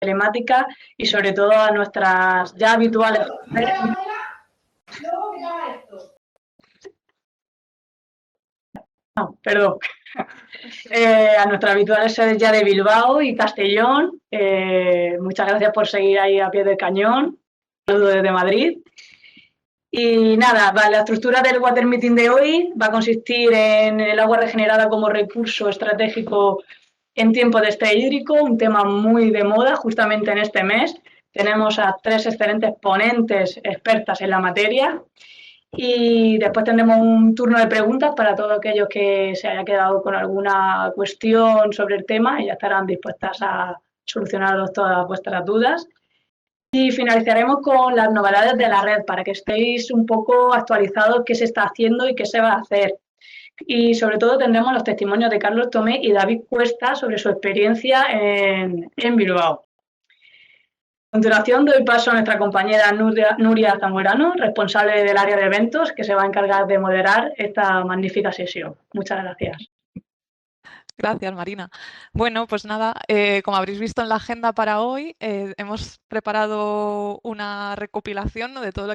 telemática y sobre todo a nuestras ya habituales... No, perdón. A nuestras habituales sedes ya de Bilbao y Castellón. Muchas gracias por seguir ahí a pie del cañón. Un saludo desde Madrid. Y nada, la estructura del Water Meeting de hoy va a consistir en el agua regenerada como recurso estratégico en tiempo de estrés hídrico, un tema muy de moda justamente en este mes. Tenemos a 3 excelentes ponentes expertas en la materia y después tendremos un turno de preguntas para todos aquellos que se hayan quedado con alguna cuestión sobre el tema y ya estarán dispuestas a solucionaros todas vuestras dudas. Y finalizaremos con las novedades de la red para que estéis un poco actualizados qué se está haciendo y qué se va a hacer. Y sobre todo tendremos los testimonios de Carlos Tomé y David Cuesta sobre su experiencia en Bilbao. A continuación doy paso a nuestra compañera Nuria Zamorano, responsable del área de eventos, que se va a encargar de moderar esta magnífica sesión. Muchas gracias. Gracias, Marina. Bueno, pues nada, como habréis visto en la agenda para hoy, hemos preparado una recopilación, ¿no?, de todo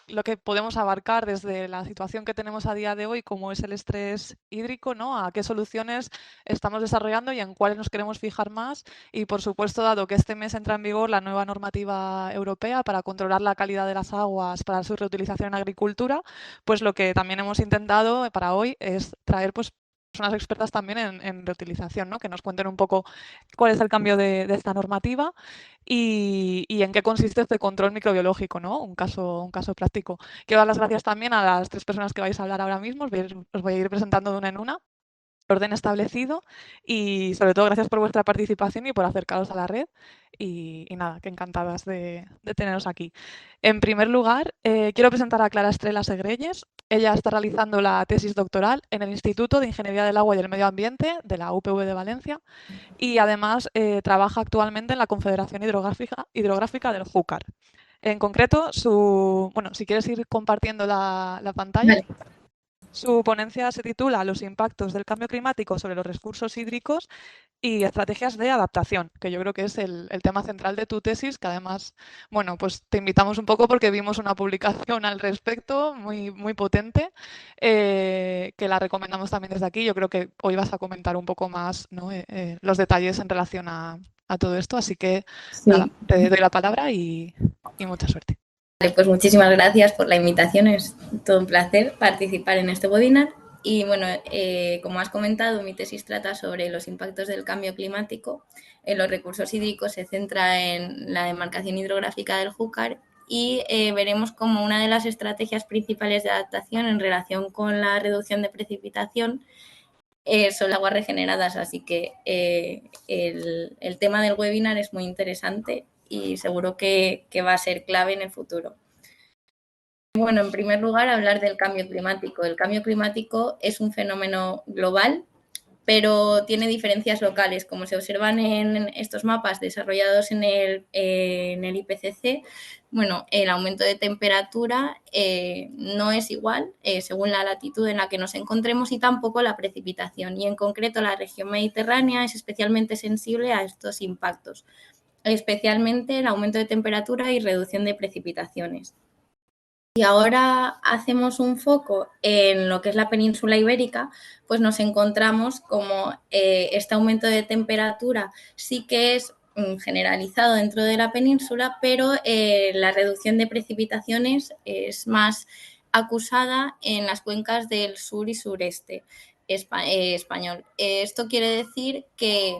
lo que podemos abarcar desde la situación que tenemos a día de hoy, como es el estrés hídrico, ¿no?, a qué soluciones estamos desarrollando y en cuáles nos queremos fijar más. Y, por supuesto, dado que este mes entra en vigor la nueva normativa europea para controlar la calidad de las aguas para su reutilización en agricultura, pues lo que también hemos intentado para hoy es traer pues personas expertas también en reutilización, ¿no?, que nos cuenten un poco cuál es el cambio de esta normativa y en qué consiste este control microbiológico, ¿no? Un caso práctico. Quiero dar las gracias también a las 3 personas que vais a hablar ahora mismo. Os voy a ir presentando de una en una, orden establecido, y sobre todo gracias por vuestra participación y por acercaros a la red y nada, que encantadas de teneros aquí. En primer lugar, quiero presentar a Clara Estrella Segreyes. Ella está realizando la tesis doctoral en el Instituto de Ingeniería del Agua y el Medio Ambiente de la UPV de Valencia y además trabaja actualmente en la Confederación Hidrográfica del Júcar. En concreto, bueno, si quieres ir compartiendo la pantalla. Vale. Su ponencia se titula Los impactos del cambio climático sobre los recursos hídricos y estrategias de adaptación, que yo creo que es el tema central de tu tesis, que además, bueno, pues te invitamos un poco porque vimos una publicación al respecto muy, muy potente, que la recomendamos también desde aquí. Yo creo que hoy vas a comentar un poco más, ¿no?, los detalles en relación a todo esto, así que Sí. nada, te doy la palabra y mucha suerte. Vale, pues muchísimas gracias por la invitación, es todo un placer participar en este webinar. Y bueno, como has comentado, mi tesis trata sobre los impactos del cambio climático en los recursos hídricos, se centra en la demarcación hidrográfica del Júcar y veremos como una de las estrategias principales de adaptación en relación con la reducción de precipitación son las aguas regeneradas, así que el tema del webinar es muy interesante y seguro que va a ser clave en el futuro. Bueno, en primer lugar, hablar del cambio climático. El cambio climático es un fenómeno global, pero tiene diferencias locales. Como se observan en estos mapas desarrollados en el IPCC, bueno, el aumento de temperatura no es igual según la latitud en la que nos encontremos y tampoco la precipitación. Y en concreto, la región mediterránea es especialmente sensible a estos impactos, especialmente el aumento de temperatura y reducción de precipitaciones. Y ahora hacemos un foco en lo que es la península ibérica, pues nos encontramos como este aumento de temperatura sí que es generalizado dentro de la península, pero la reducción de precipitaciones es más acusada en las cuencas del sur y sureste español. Esto quiere decir que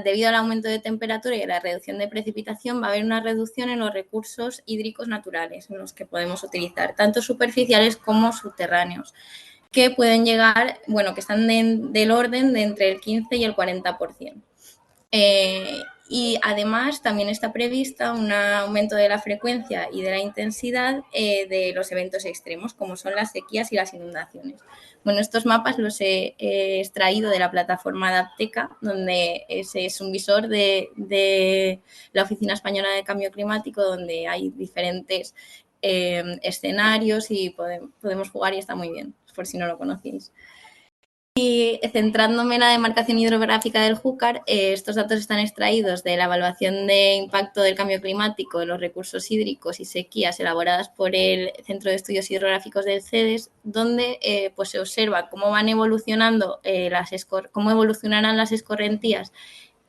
debido al aumento de temperatura y a la reducción de precipitación va a haber una reducción en los recursos hídricos naturales en los que podemos utilizar, tanto superficiales como subterráneos, que pueden llegar, bueno, que están del orden de entre el 15 y el 40%. Y además también está prevista un aumento de la frecuencia y de la intensidad de los eventos extremos, como son las sequías y las inundaciones. Bueno, estos mapas los he extraído de la plataforma Adapteca, donde es un visor de la Oficina Española de Cambio Climático, donde hay diferentes escenarios y podemos jugar y está muy bien, por si no lo conocéis. Y centrándome en la demarcación hidrográfica del Júcar, estos datos están extraídos de la evaluación de impacto del cambio climático en los recursos hídricos y sequías elaboradas por el Centro de Estudios Hidrográficos del CEDES, donde pues se observa cómo van evolucionando cómo evolucionarán las escorrentías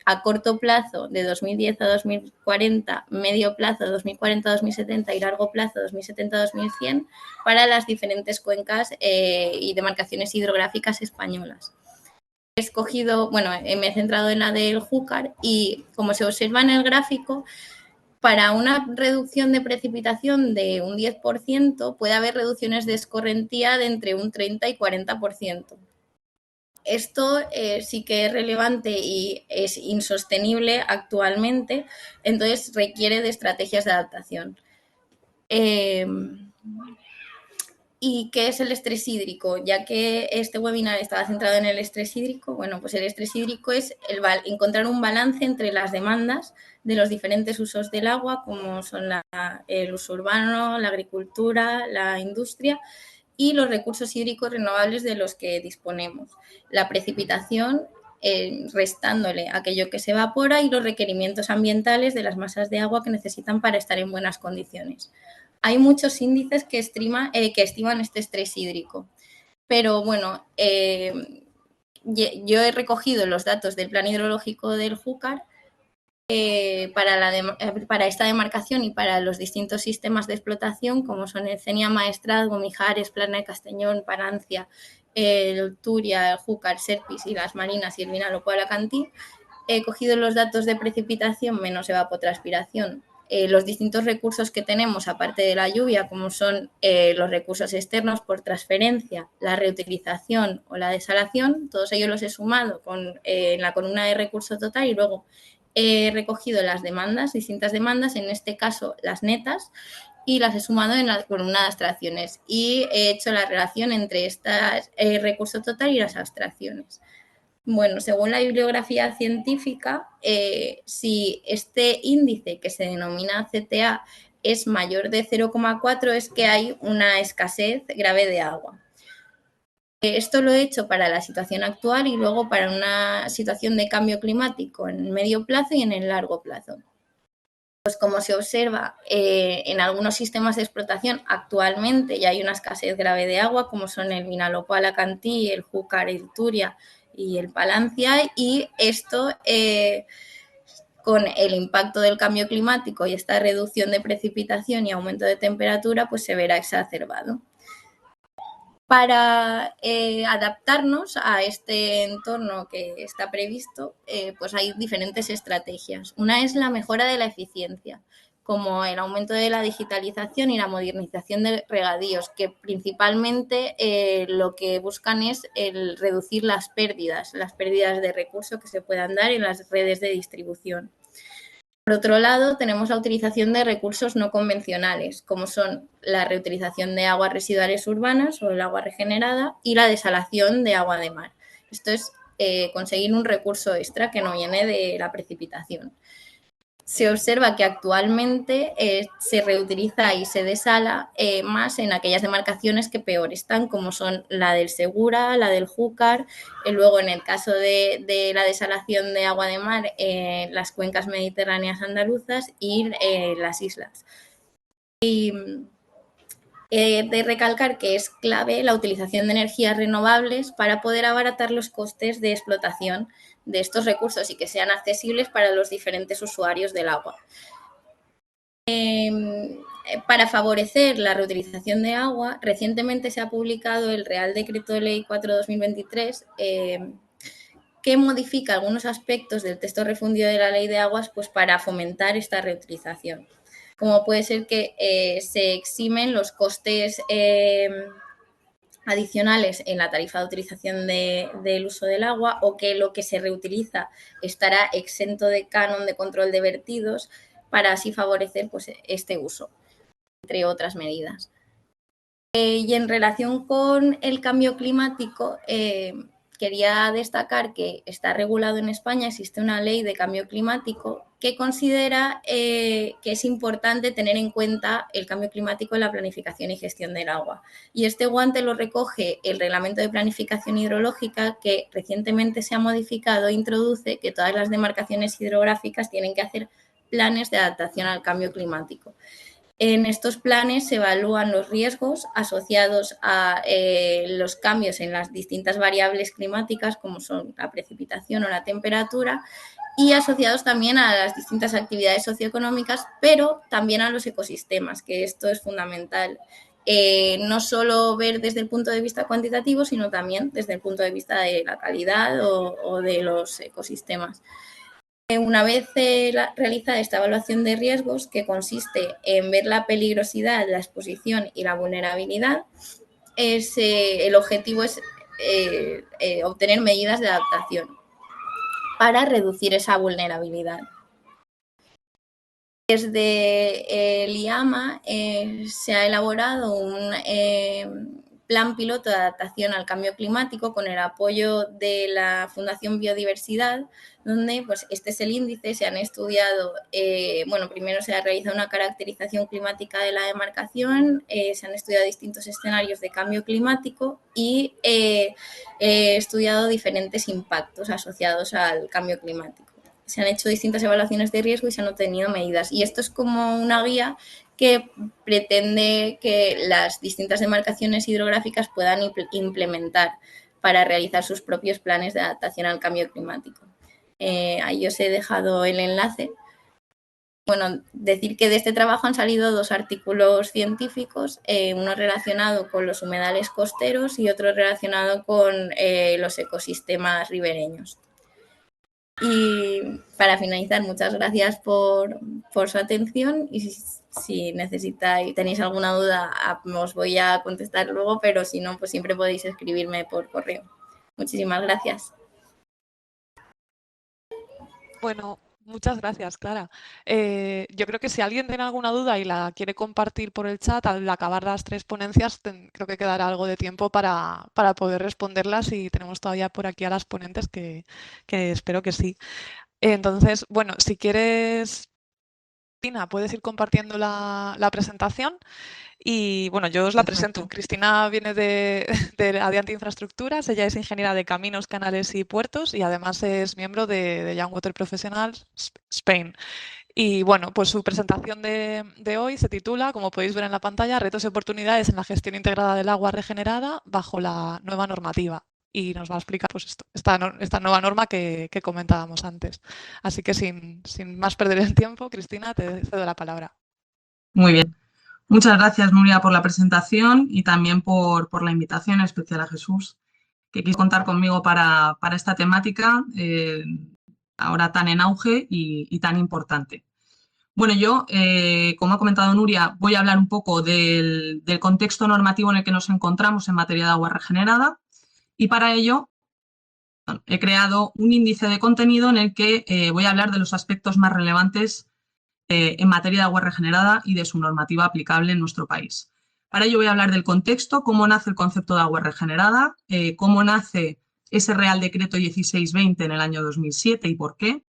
a corto plazo de 2010 a 2040, medio plazo de 2040 a 2070 y largo plazo de 2070 a 2100 para las diferentes cuencas y demarcaciones hidrográficas españolas. He escogido, bueno, me he centrado en la del Júcar y como se observa en el gráfico, para una reducción de precipitación de un 10% puede haber reducciones de escorrentía de entre un 30 y 40%. Esto sí que es relevante y es insostenible actualmente, entonces requiere de estrategias de adaptación. ¿Y qué es el estrés hídrico? Ya que este webinar estaba centrado en el estrés hídrico, bueno, pues el estrés hídrico es encontrar un balance entre las demandas de los diferentes usos del agua, como son el uso urbano, la agricultura, la industria, y los recursos hídricos renovables de los que disponemos. La precipitación, restándole aquello que se evapora, y los requerimientos ambientales de las masas de agua que necesitan para estar en buenas condiciones. Hay muchos índices que estiman este estrés hídrico, pero bueno, yo he recogido los datos del Plan Hidrológico del Júcar para esta demarcación y para los distintos sistemas de explotación, como son el Cenia Maestrazgo, Mijares, Plana de Castellón, Parancia, el Turia, el Júcar, Serpis y las Marinas y el Vinalopó de Alacantí. He cogido los datos de precipitación menos evapotranspiración, los distintos recursos que tenemos aparte de la lluvia, como son los recursos externos por transferencia, la reutilización o la desalación. Todos ellos los he sumado en la columna de recurso total y luego he recogido las demandas, distintas demandas, en este caso las netas, y las he sumado en la columna de abstracciones y he hecho la relación entre estas recurso total y las abstracciones. Bueno, según la bibliografía científica, si este índice que se denomina CTA es mayor de 0,4 es que hay una escasez grave de agua. Esto lo he hecho para la situación actual y luego para una situación de cambio climático en el medio plazo y en el largo plazo. Pues como se observa en algunos sistemas de explotación actualmente ya hay una escasez grave de agua, como son el Vinalopó Alacantí, el Júcar, el Turia y el Palancia, y esto con el impacto del cambio climático y esta reducción de precipitación y aumento de temperatura, pues se verá exacerbado. Para adaptarnos a este entorno que está previsto, pues hay diferentes estrategias. Una es la mejora de la eficiencia, como el aumento de la digitalización y la modernización de regadíos, que principalmente lo que buscan es el reducir las pérdidas de recursos que se puedan dar en las redes de distribución. Por otro lado, tenemos la utilización de recursos no convencionales, como son la reutilización de aguas residuales urbanas o el agua regenerada y la desalación de agua de mar. Esto es conseguir un recurso extra que no viene de la precipitación. Se observa que actualmente se reutiliza y se desala más en aquellas demarcaciones que peor están, como son la del Segura, la del Júcar, luego en el caso de la desalación de agua de mar, las cuencas mediterráneas andaluzas y las islas. Y de recalcar que es clave la utilización de energías renovables para poder abaratar los costes de explotación de estos recursos y que sean accesibles para los diferentes usuarios del agua. Para favorecer la reutilización de agua, recientemente se ha publicado el Real Decreto Ley 4/2023 que modifica algunos aspectos del texto refundido de la Ley de Aguas pues, para fomentar esta reutilización, como puede ser que se eximen los costes adicionales en la tarifa de utilización del uso del agua, o que lo que se reutiliza estará exento de canon de control de vertidos, para así favorecer pues, este uso, entre otras medidas. Y en relación con el cambio climático, quería destacar que está regulado en España, existe una ley de cambio climático que considera que es importante tener en cuenta el cambio climático en la planificación y gestión del agua. Y este guante lo recoge el Reglamento de Planificación Hidrológica, que recientemente se ha modificado e introduce que todas las demarcaciones hidrográficas tienen que hacer planes de adaptación al cambio climático. En estos planes se evalúan los riesgos asociados a los cambios en las distintas variables climáticas, como son la precipitación o la temperatura, y asociados también a las distintas actividades socioeconómicas, pero también a los ecosistemas, que esto es fundamental. No solo ver desde el punto de vista cuantitativo, sino también desde el punto de vista de la calidad o de los ecosistemas. Una vez realizada esta evaluación de riesgos, que consiste en ver la peligrosidad, la exposición y la vulnerabilidad, el objetivo es obtener medidas de adaptación para reducir esa vulnerabilidad. Desde el IAMA se ha elaborado un plan piloto de adaptación al cambio climático con el apoyo de la Fundación Biodiversidad, donde pues, este es el índice, se han estudiado, primero se ha realizado una caracterización climática de la demarcación, se han estudiado distintos escenarios de cambio climático y estudiado diferentes impactos asociados al cambio climático. Se han hecho distintas evaluaciones de riesgo y se han obtenido medidas. Y esto es como una guía que pretende que las distintas demarcaciones hidrográficas puedan implementar para realizar sus propios planes de adaptación al cambio climático. Ahí os he dejado el enlace. Bueno, decir que de este trabajo han salido 2 artículos científicos, uno relacionado con los humedales costeros y otro relacionado con los ecosistemas ribereños. Y para finalizar, muchas gracias por su atención y si tenéis alguna duda os voy a contestar luego, pero si no, pues siempre podéis escribirme por correo. Muchísimas gracias. Bueno, muchas gracias, Clara. Yo creo que si alguien tiene alguna duda y la quiere compartir por el chat, al acabar las 3 ponencias, creo que quedará algo de tiempo para poder responderlas y tenemos todavía por aquí a las ponentes que espero que sí. Entonces, bueno, si quieres, Cristina, puedes ir compartiendo la presentación. Y bueno, yo os la presento. Cristina viene de Adiante Infraestructuras, ella es ingeniera de caminos, canales y puertos y además es miembro de Young Water Professionals Spain. Y bueno, pues su presentación de hoy se titula, como podéis ver en la pantalla, Retos y oportunidades en la gestión integrada del agua regenerada bajo la nueva normativa. Y nos va a explicar pues esta nueva norma que comentábamos antes. Así que sin más perder el tiempo, Cristina, te cedo la palabra. Muy bien. Muchas gracias, Nuria, por la presentación y también por la invitación, en especial a Jesús, que quiso contar conmigo para esta temática ahora tan en auge y tan importante. Bueno, yo, como ha comentado Nuria, voy a hablar un poco del contexto normativo en el que nos encontramos en materia de agua regenerada y para ello he creado un índice de contenido en el que voy a hablar de los aspectos más relevantes en materia de agua regenerada y de su normativa aplicable en nuestro país. Para ello voy a hablar del contexto, cómo nace el concepto de agua regenerada, cómo nace ese Real Decreto 1620 en el año 2007 y por qué,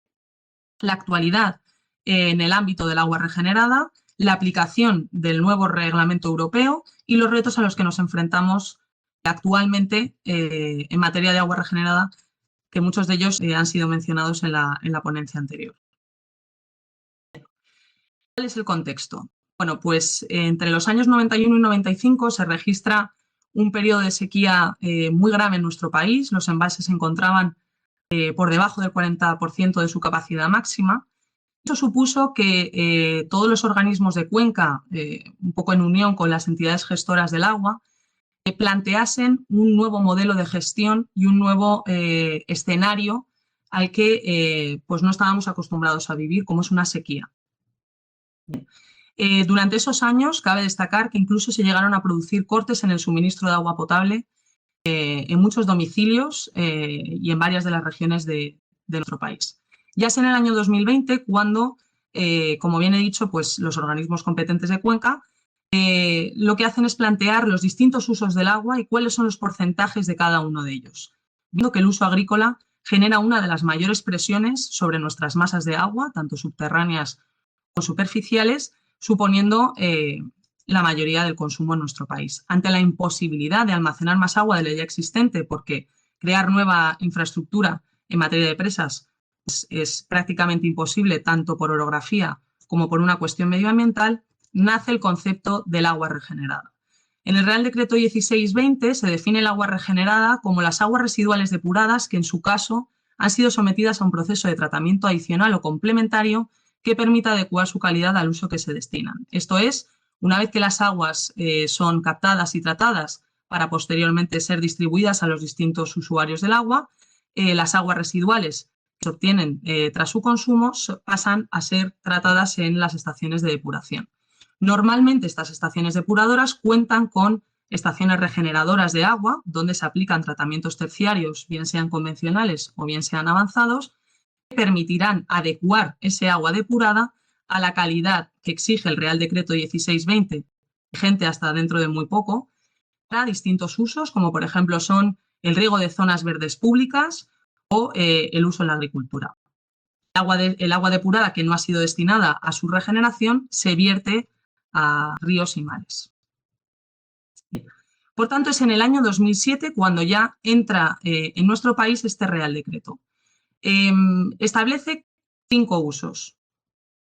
la actualidad en el ámbito del agua regenerada, la aplicación del nuevo reglamento europeo y los retos a los que nos enfrentamos actualmente en materia de agua regenerada, que muchos de ellos han sido mencionados en la ponencia anterior. ¿Cuál es el contexto? Bueno, pues entre los años 91 y 95 se registra un periodo de sequía muy grave en nuestro país. Los embalses se encontraban por debajo del 40% de su capacidad máxima. Eso supuso que todos los organismos de cuenca, un poco en unión con las entidades gestoras del agua, planteasen un nuevo modelo de gestión y un nuevo escenario al que pues no estábamos acostumbrados a vivir, como es una sequía. Durante esos años cabe destacar que incluso se llegaron a producir cortes en el suministro de agua potable en muchos domicilios y en varias de las regiones de nuestro país. Ya es en el año 2020 cuando, como bien he dicho, pues los organismos competentes de cuenca lo que hacen es plantear los distintos usos del agua y cuáles son los porcentajes de cada uno de ellos, viendo que el uso agrícola genera una de las mayores presiones sobre nuestras masas de agua, tanto subterráneas como superficiales, suponiendo la mayoría del consumo en nuestro país. Ante la imposibilidad de almacenar más agua de la ya existente, porque crear nueva infraestructura en materia de presas es prácticamente imposible, tanto por orografía como por una cuestión medioambiental, nace el concepto del agua regenerada. En el Real Decreto 1620 se define el agua regenerada como las aguas residuales depuradas que en su caso han sido sometidas a un proceso de tratamiento adicional o complementario que permita adecuar su calidad al uso que se destinan. Esto es, una vez que las aguas son captadas y tratadas para posteriormente ser distribuidas a los distintos usuarios del agua, las aguas residuales que se obtienen tras su consumo pasan a ser tratadas en las estaciones de depuración. Normalmente estas estaciones depuradoras cuentan con estaciones regeneradoras de agua, donde se aplican tratamientos terciarios, bien sean convencionales o bien sean avanzados, que permitirán adecuar ese agua depurada a la calidad que exige el Real Decreto 1620, vigente hasta dentro de muy poco, para distintos usos, como por ejemplo son el riego de zonas verdes públicas o el uso en la agricultura. El agua depurada que no ha sido destinada a su regeneración se vierte a ríos y mares. Por tanto, es en el año 2007 cuando ya entra en nuestro país este Real Decreto. Establece 5 usos: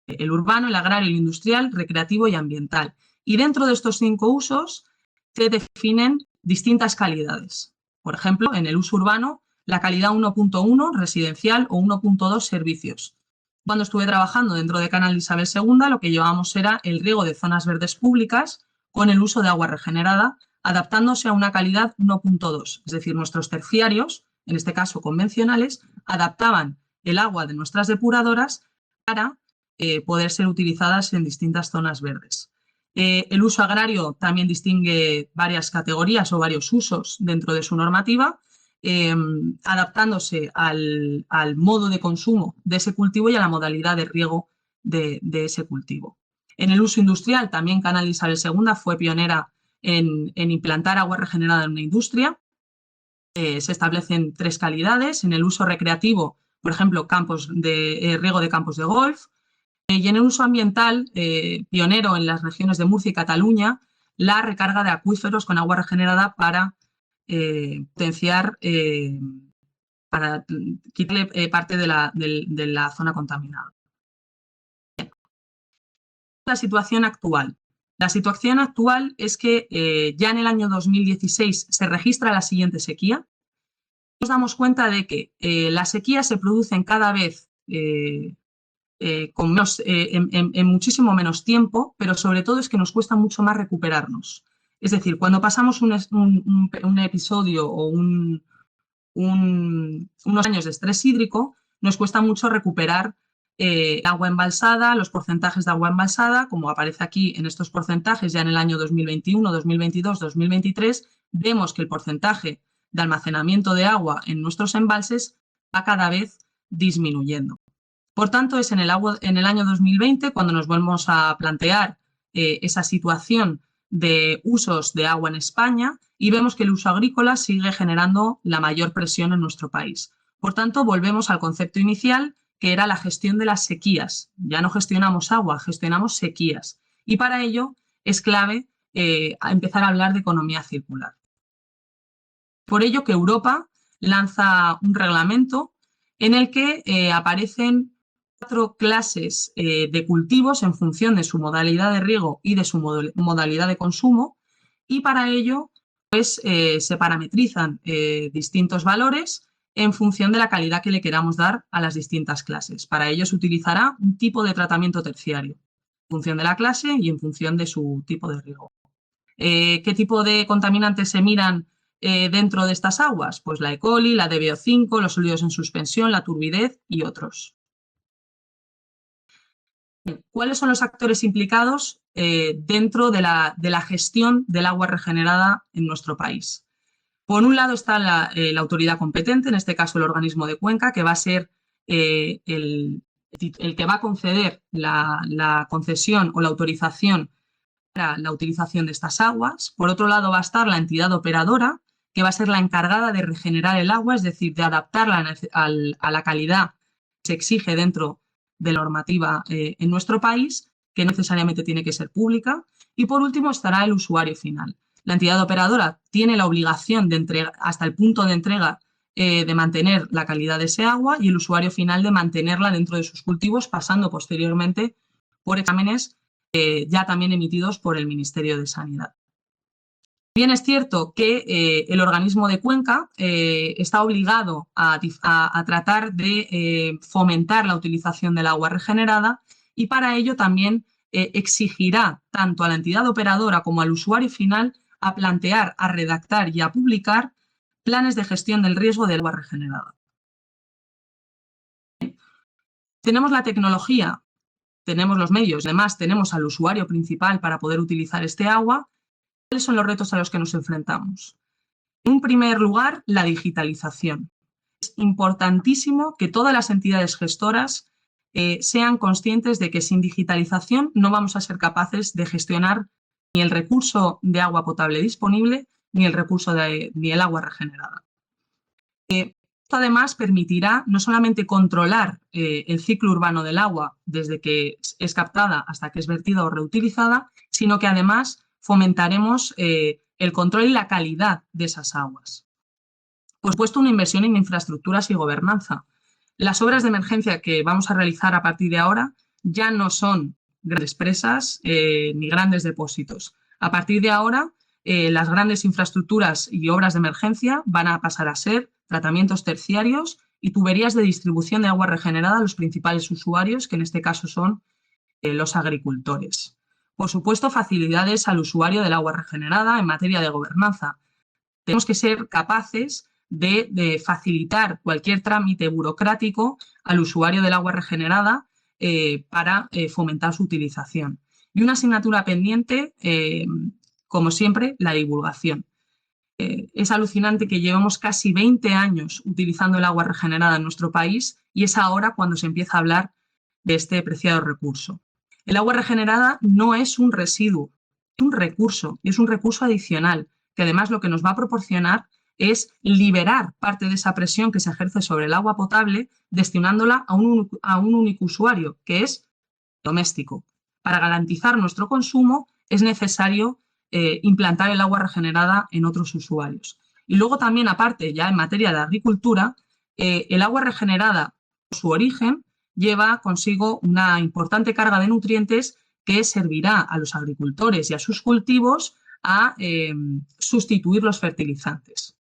el urbano, el agrario, el industrial, recreativo y ambiental. Y dentro de estos 5 usos se definen distintas calidades. Por ejemplo, en el uso urbano, la calidad 1.1 residencial o 1.2 servicios. Cuando estuve trabajando dentro de Canal Isabel II, lo que llevábamos era el riego de zonas verdes públicas con el uso de agua regenerada, adaptándose a una calidad 1.2. Es decir, nuestros terciarios, en este caso convencionales, adaptaban el agua de nuestras depuradoras para poder ser utilizadas en distintas zonas verdes. El uso agrario también distingue varias categorías o varios usos dentro de su normativa, adaptándose al modo de consumo de ese cultivo y a la modalidad de riego de ese cultivo. En el uso industrial, también Canal Isabel II fue pionera en implantar agua regenerada en una industria. Se establecen 3 calidades. En el uso recreativo, por ejemplo, riego de campos de golf. Y en el uso ambiental, pionero en las regiones de Murcia y Cataluña, la recarga de acuíferos con agua regenerada para potenciar, para quitarle parte de la zona contaminada. La situación actual. La situación actual es que ya en el año 2016 se registra la siguiente sequía. Nos damos cuenta de que las sequías se producen cada vez en muchísimo menos tiempo, pero sobre todo es que nos cuesta mucho más recuperarnos. Es decir, cuando pasamos un episodio o unos años de estrés hídrico, nos cuesta mucho recuperar agua embalsada, los porcentajes de agua embalsada, como aparece aquí en estos porcentajes ya en el año 2021, 2022, 2023, vemos que el porcentaje de almacenamiento de agua en nuestros embalses va cada vez disminuyendo. Por tanto, es en el año 2020 cuando nos volvemos a plantear esa situación de usos de agua en España y vemos que el uso agrícola sigue generando la mayor presión en nuestro país. Por tanto, volvemos al concepto inicial, que era la gestión de las sequías. Ya no gestionamos agua, gestionamos sequías. Y para ello es clave empezar a hablar de economía circular. Por ello que Europa lanza un reglamento en el que aparecen 4 clases de cultivos en función de su modalidad de riego y de su modalidad de consumo, y para ello pues, se parametrizan distintos valores en función de la calidad que le queramos dar a las distintas clases. Para ello se utilizará un tipo de tratamiento terciario, en función de la clase y en función de su tipo de riego. ¿Qué tipo de contaminantes se miran dentro de estas aguas? Pues la E. coli, la DBO5, los sólidos en suspensión, la turbidez y otros. ¿Cuáles son los actores implicados dentro de la gestión del agua regenerada en nuestro país? Por un lado está la autoridad competente, en este caso el organismo de Cuenca, que va a ser el que va a conceder la concesión o la autorización para la utilización de estas aguas. Por otro lado va a estar la entidad operadora, que va a ser la encargada de regenerar el agua, es decir, de adaptarla a la calidad que se exige dentro de la normativa en nuestro país, que no necesariamente tiene que ser pública. Y por último estará el usuario final. La entidad operadora tiene la obligación de entrega, hasta el punto de entrega, de mantener la calidad de ese agua, y el usuario final de mantenerla dentro de sus cultivos, pasando posteriormente por exámenes ya también emitidos por el Ministerio de Sanidad. Bien, es cierto que el organismo de Cuenca está obligado a tratar de fomentar la utilización del agua regenerada, y para ello también exigirá tanto a la entidad operadora como al usuario final a plantear, a redactar y a publicar planes de gestión del riesgo del agua regenerada. Tenemos la tecnología, tenemos los medios, además tenemos al usuario principal para poder utilizar este agua. ¿Cuáles son los retos a los que nos enfrentamos? En primer lugar, la digitalización. Es importantísimo que todas las entidades gestoras sean conscientes de que sin digitalización no vamos a ser capaces de gestionar ni el recurso de agua potable disponible ni el recurso ni el agua regenerada. Esto además permitirá no solamente controlar el ciclo urbano del agua desde que es captada hasta que es vertida o reutilizada, sino que además fomentaremos el control y la calidad de esas aguas. Por supuesto, una inversión en infraestructuras y gobernanza. Las obras de emergencia que vamos a realizar a partir de ahora ya no son grandes presas ni grandes depósitos. A partir de ahora, las grandes infraestructuras y obras de emergencia van a pasar a ser tratamientos terciarios y tuberías de distribución de agua regenerada a los principales usuarios, que en este caso son los agricultores. Por supuesto, facilidades al usuario del agua regenerada en materia de gobernanza. Tenemos que ser capaces de facilitar cualquier trámite burocrático al usuario del agua regenerada para fomentar su utilización. Y una asignatura pendiente, como siempre, la divulgación. Es alucinante que llevamos casi 20 años utilizando el agua regenerada en nuestro país, y es ahora cuando se empieza a hablar de este preciado recurso. El agua regenerada no es un residuo, es un recurso, y es un recurso adicional, que además lo que nos va a proporcionar es liberar parte de esa presión que se ejerce sobre el agua potable, destinándola a un único usuario, que es doméstico. Para garantizar nuestro consumo es necesario implantar el agua regenerada en otros usuarios. Y luego también, aparte, ya en materia de agricultura, el agua regenerada, por su origen, lleva consigo una importante carga de nutrientes que servirá a los agricultores y a sus cultivos a sustituir los fertilizantes.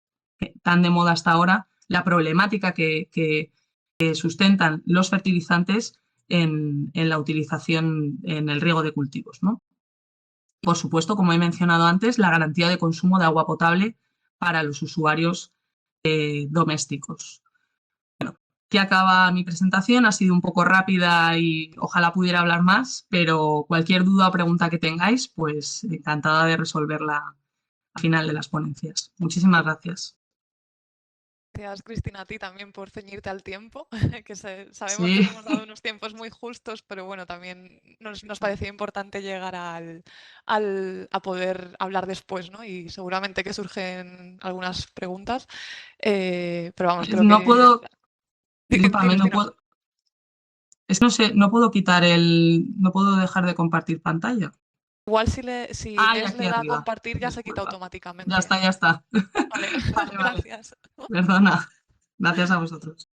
Tan de moda hasta ahora la problemática que sustentan los fertilizantes en la utilización en el riego de cultivos, ¿no? Por supuesto, como he mencionado antes, la garantía de consumo de agua potable para los usuarios domésticos. Bueno, aquí acaba mi presentación, ha sido un poco rápida y ojalá pudiera hablar más, pero cualquier duda o pregunta que tengáis, pues encantada de resolverla al final de las ponencias. Muchísimas gracias. Gracias, Cristina, a ti también por ceñirte al tiempo, que sabemos Sí. que hemos dado unos tiempos muy justos, pero bueno, también nos parecía importante llegar a poder hablar después, ¿no? Y seguramente que surgen algunas preguntas, pero vamos, creo No que... puedo, Di, discúlpame, no Cristina. puedo. Es que no sé, no puedo no puedo dejar de compartir pantalla. Igual si Inés aquí le da a arriba. compartir ya se quita Disculpa. automáticamente. Ya está, ya está. Vale, Vale, vale. gracias. Perdona. Gracias a vosotros.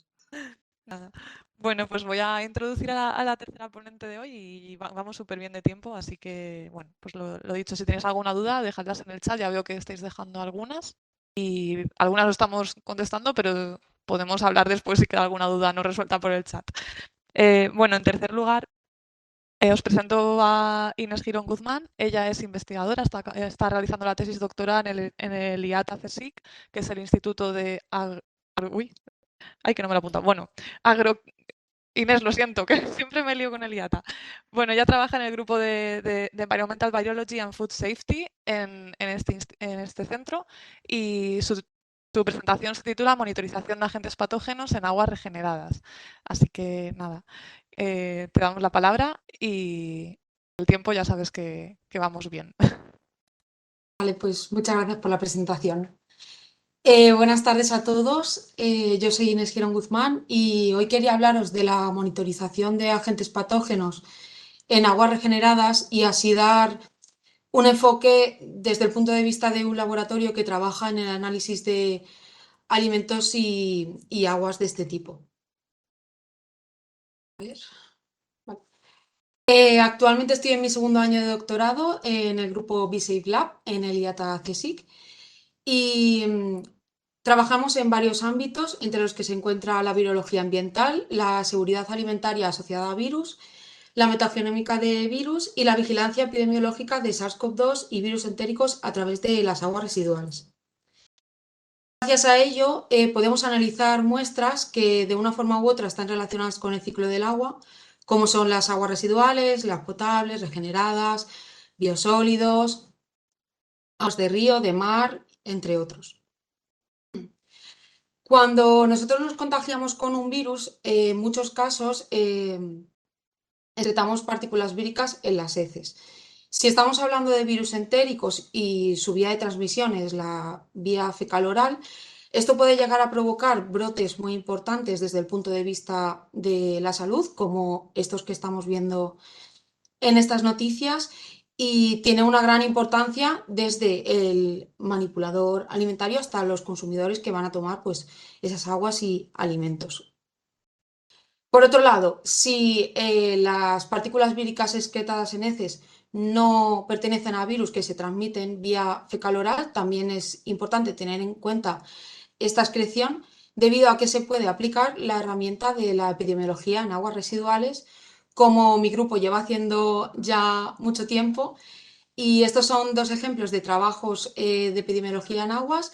Nada. Bueno, pues voy a introducir a la tercera ponente de hoy y vamos súper bien de tiempo, así que, bueno, pues lo dicho, si tenéis alguna duda, dejadlas en el chat, ya veo que estáis dejando algunas y algunas lo estamos contestando, pero podemos hablar después si queda alguna duda no resuelta por el chat. Bueno, en tercer lugar, os presento a Inés Girón Guzmán. Ella es investigadora, está realizando la tesis doctoral en el IATA CSIC, que es el Instituto de... Uy, ay, que no me lo he apuntado. Bueno, Inés, lo siento, que siempre me lío con el IATA. Bueno, ella trabaja en el grupo de Environmental Biology and Food Safety en este centro, y su presentación se titula Monitorización de agentes patógenos en aguas regeneradas. Así que nada, te damos la palabra y el tiempo ya sabes que vamos bien. Vale, pues muchas gracias por la presentación. Buenas tardes a todos. Yo soy Inés Girón Guzmán y hoy quería hablaros de la monitorización de agentes patógenos en aguas regeneradas y así dar un enfoque desde el punto de vista de un laboratorio que trabaja en el análisis de alimentos y aguas de este tipo. A ver. Vale. Actualmente estoy en mi segundo año de doctorado en el grupo BSafe Lab en el IATA CSIC y trabajamos en varios ámbitos, entre los que se encuentra la virología ambiental, la seguridad alimentaria asociada a virus, la metagenómica de virus y la vigilancia epidemiológica de SARS-CoV-2 y virus entéricos a través de las aguas residuales. Gracias a ello, podemos analizar muestras que de una forma u otra están relacionadas con el ciclo del agua, como son las aguas residuales, las potables, regeneradas, biosólidos, aguas de río, de mar, entre otros. Cuando nosotros nos contagiamos con un virus, en muchos casos excretamos partículas víricas en las heces. Si estamos hablando de virus entéricos y su vía de transmisión es la vía fecal-oral, esto puede llegar a provocar brotes muy importantes desde el punto de vista de la salud, como estos que estamos viendo en estas noticias, y tiene una gran importancia desde el manipulador alimentario hasta los consumidores que van a tomar pues, esas aguas y alimentos. Por otro lado, si las partículas víricas excretadas en heces no pertenecen a virus que se transmiten vía fecal-oral, también es importante tener en cuenta esta excreción debido a que se puede aplicar la herramienta de la epidemiología en aguas residuales, como mi grupo lleva haciendo ya mucho tiempo. Y estos son dos ejemplos de trabajos de epidemiología en aguas,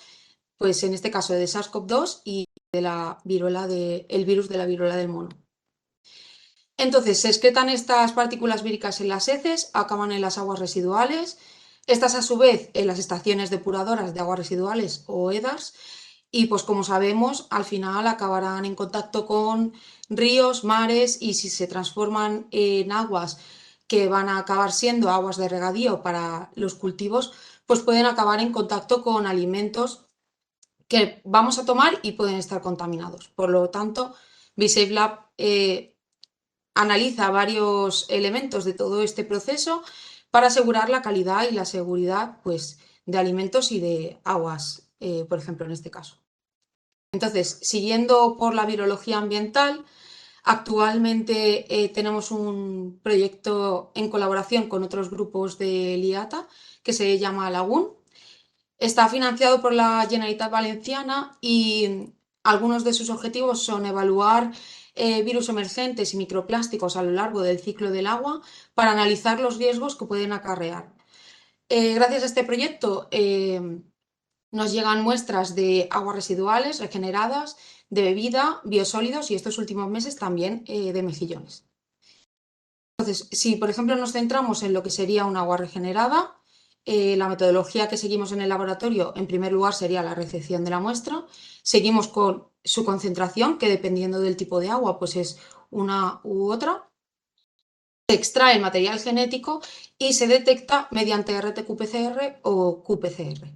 pues en este caso de SARS-CoV-2 y de la viruela el virus de la viruela del mono. Entonces, se excretan estas partículas víricas en las heces, acaban en las aguas residuales, estas a su vez en las estaciones depuradoras de aguas residuales o EDARS, y pues como sabemos, al final acabarán en contacto con ríos, mares, y si se transforman en aguas que van a acabar siendo aguas de regadío para los cultivos, pues pueden acabar en contacto con alimentos que vamos a tomar y pueden estar contaminados. Por lo tanto, BSafe Lab analiza varios elementos de todo este proceso para asegurar la calidad y la seguridad pues, de alimentos y de aguas, por ejemplo, en este caso. Entonces, siguiendo por la virología ambiental, actualmente tenemos un proyecto en colaboración con otros grupos del IATA que se llama Lagún. Está financiado por la Generalitat Valenciana y algunos de sus objetivos son evaluar virus emergentes y microplásticos a lo largo del ciclo del agua para analizar los riesgos que pueden acarrear. Gracias a este proyecto nos llegan muestras de aguas residuales regeneradas, de bebida, biosólidos y estos últimos meses también de mejillones. Entonces, si por ejemplo nos centramos en lo que sería un agua regenerada, la metodología que seguimos en el laboratorio, en primer lugar, sería la recepción de la muestra. Seguimos con su concentración, que dependiendo del tipo de agua, pues es una u otra. Se extrae el material genético y se detecta mediante RT-qPCR o qPCR.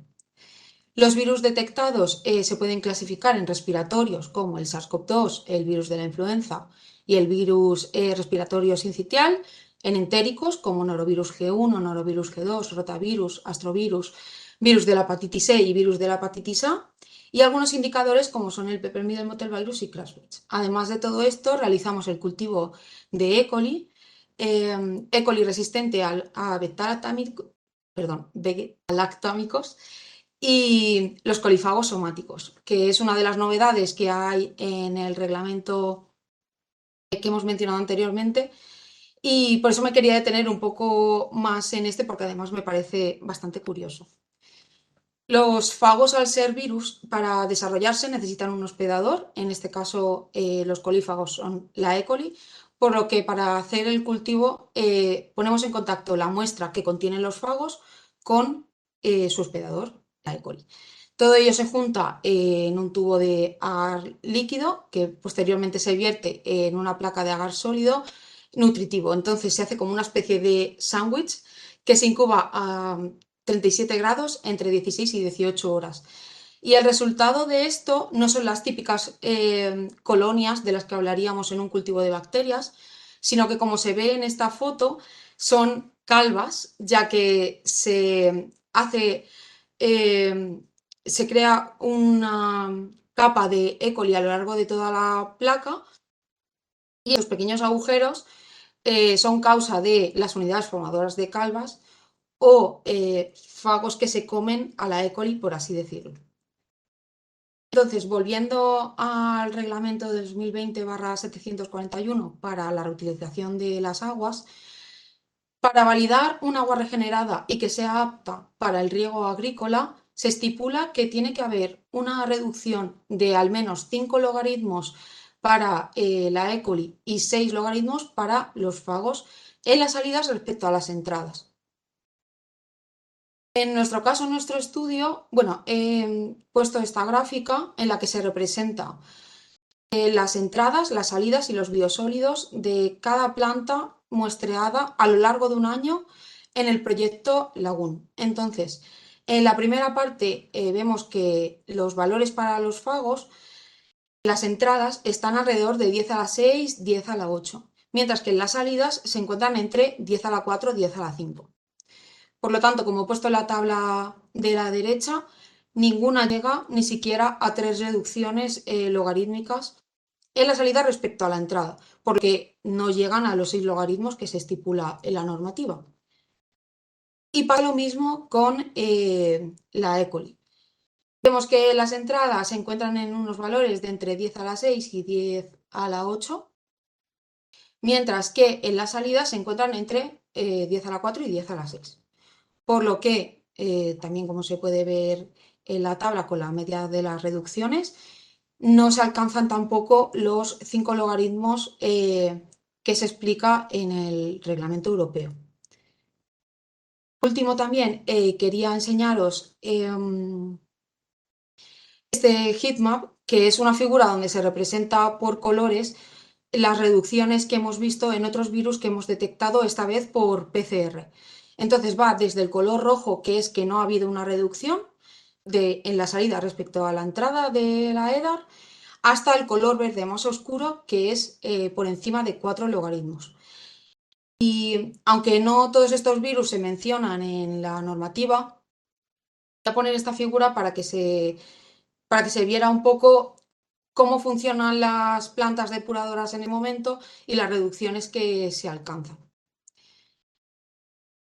Los virus detectados se pueden clasificar en respiratorios, como el SARS-CoV-2, el virus de la influenza, y el virus respiratorio sincitial, en entéricos como norovirus G1, norovirus G2, rotavirus, astrovirus, virus de la hepatitis E y virus de la hepatitis A, y algunos indicadores como son el Peppermint motelvirus y Crash. Además de todo esto, realizamos el cultivo de E. coli, resistente a beta-lactámicos y los colifagos somáticos, que es una de las novedades que hay en el reglamento que hemos mencionado anteriormente. Y por eso me quería detener un poco más en este, porque además me parece bastante curioso. Los fagos, al ser virus, para desarrollarse necesitan un hospedador. En este caso, los colífagos son la E. coli, por lo que para hacer el cultivo ponemos en contacto la muestra que contienen los fagos con su hospedador, la E. coli. Todo ello se junta en un tubo de agar líquido que posteriormente se vierte en una placa de agar sólido nutritivo. Entonces se hace como una especie de sándwich que se incuba a 37 grados entre 16 y 18 horas. Y el resultado de esto no son las típicas colonias de las que hablaríamos en un cultivo de bacterias, sino que, como se ve en esta foto, son calvas, ya que se crea una capa de E. coli a lo largo de toda la placa, y los pequeños agujeros son causa de las unidades formadoras de calvas o fagos que se comen a la E. coli, por así decirlo. Entonces, volviendo al reglamento de 2020/741 para la reutilización de las aguas, para validar un agua regenerada y que sea apta para el riego agrícola, se estipula que tiene que haber una reducción de al menos 5 logaritmos para la E. coli y 6 logaritmos para los fagos en las salidas respecto a las entradas. En nuestro caso, en nuestro estudio, bueno, he puesto esta gráfica en la que se representa las entradas, las salidas y los biosólidos de cada planta muestreada a lo largo de un año en el proyecto Lagún. Entonces, en la primera parte vemos que los valores para los fagos, las entradas están alrededor de 10 a la 6, 10 a la 8, mientras que en las salidas se encuentran entre 10 a la 4, 10 a la 5. Por lo tanto, como he puesto en la tabla de la derecha, ninguna llega ni siquiera a 3 reducciones logarítmicas en la salida respecto a la entrada, porque no llegan a los 6 logaritmos que se estipula en la normativa. Y pasa lo mismo con la E. coli. Vemos que las entradas se encuentran en unos valores de entre 10 a la 6 y 10 a la 8, mientras que en las salidas se encuentran entre 10 a la 4 y 10 a la 6. Por lo que, también como se puede ver en la tabla con la media de las reducciones, no se alcanzan tampoco los 5 logaritmos que se explica en el reglamento europeo. Por último, también quería enseñaros este heatmap, que es una figura donde se representa por colores las reducciones que hemos visto en otros virus que hemos detectado, esta vez por PCR. Entonces va desde el color rojo, que es que no ha habido una reducción en la salida respecto a la entrada de la EDAR, hasta el color verde más oscuro, que es por encima de 4 logaritmos. Y aunque no todos estos virus se mencionan en la normativa, voy a poner esta figura para que se viera un poco cómo funcionan las plantas depuradoras en el momento y las reducciones que se alcanzan.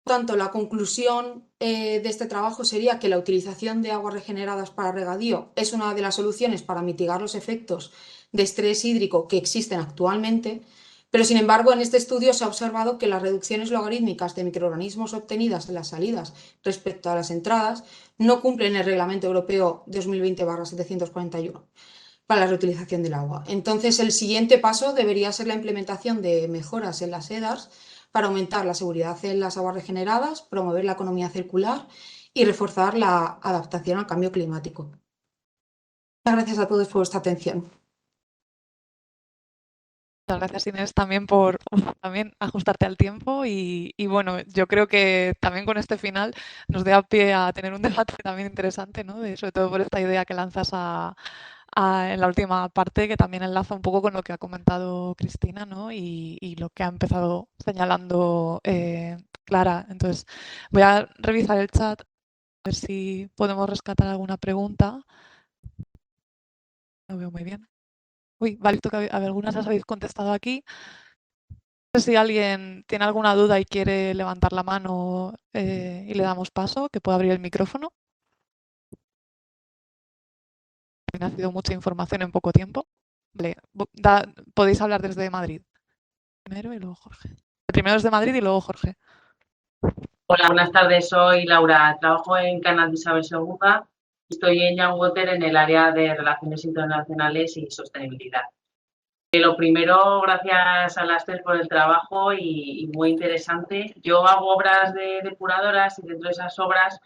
Por tanto, la conclusión de este trabajo sería que la utilización de aguas regeneradas para regadío es una de las soluciones para mitigar los efectos de estrés hídrico que existen actualmente, pero sin embargo en este estudio se ha observado que las reducciones logarítmicas de microorganismos obtenidas en las salidas respecto a las entradas no cumplen el Reglamento Europeo 2020/741 para la reutilización del agua. Entonces, el siguiente paso debería ser la implementación de mejoras en las EDARs para aumentar la seguridad en las aguas regeneradas, promover la economía circular y reforzar la adaptación al cambio climático. Muchas gracias a todos por vuestra atención. Muchas gracias, Inés, también por también ajustarte al tiempo y bueno, yo creo que también con este final nos da pie a tener un debate también interesante, ¿no? Sobre todo por esta idea que lanzas en la última parte, que también enlaza un poco con lo que ha comentado Cristina, ¿no? Y lo que ha empezado señalando Clara. Entonces, voy a revisar el chat, a ver si podemos rescatar alguna pregunta. No veo muy bien. Uy, vale, visto que algunas las habéis contestado aquí. No sé si alguien tiene alguna duda y quiere levantar la mano y le damos paso, que pueda abrir el micrófono. Ha sido mucha información en poco tiempo. Vale, podéis hablar desde Madrid. Primero y luego Jorge. Primero desde Madrid y luego Jorge. Hola, buenas tardes. Soy Laura. Trabajo en Canal de Isabel II. Estoy en Young Water en el área de Relaciones Internacionales y Sostenibilidad. Lo primero, gracias a las tres por el trabajo y muy interesante. Yo hago obras de depuradoras y dentro de esas obras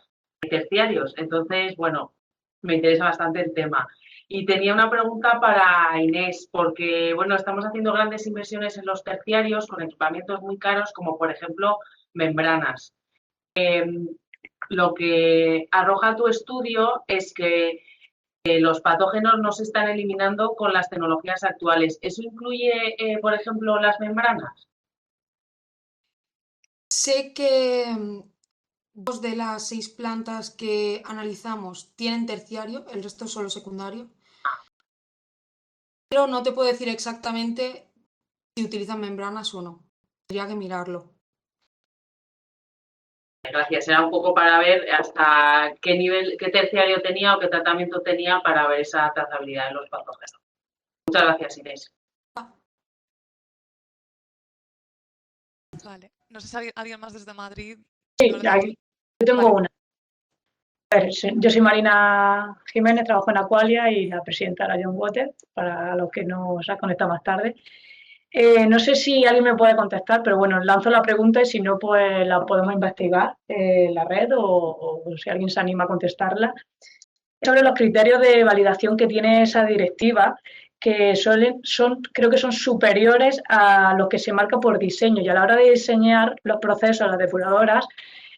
hay terciarios. Entonces, bueno, me interesa bastante el tema. Y tenía una pregunta para Inés, porque, bueno, estamos haciendo grandes inversiones en los terciarios con equipamientos muy caros, como por ejemplo membranas. Lo que arroja tu estudio es que los patógenos no se están eliminando con las tecnologías actuales. ¿Eso incluye, por ejemplo, las membranas? Sé que 2 de las 6 plantas que analizamos tienen terciario, el resto solo secundario. Pero no te puedo decir exactamente si utilizan membranas o no. Tendría que mirarlo. Gracias. Era un poco para ver hasta qué nivel, qué terciario tenía o qué tratamiento tenía para ver esa trazabilidad de los patógenos. Muchas gracias, Inés. Vale. No sé si alguien más desde Madrid. Sí, No lo tenemos. yo tengo Vale. una. A ver, yo soy Marina Jiménez, trabajo en Aqualia y la presidenta era John Water, para los que no se han conectado más tarde. No sé si alguien me puede contestar, pero bueno, lanzo la pregunta y si no, pues la podemos investigar en la red o si alguien se anima a contestarla. Sobre los criterios de validación que tiene esa directiva, que creo que son superiores a los que se marca por diseño, y a la hora de diseñar los procesos, las depuradoras,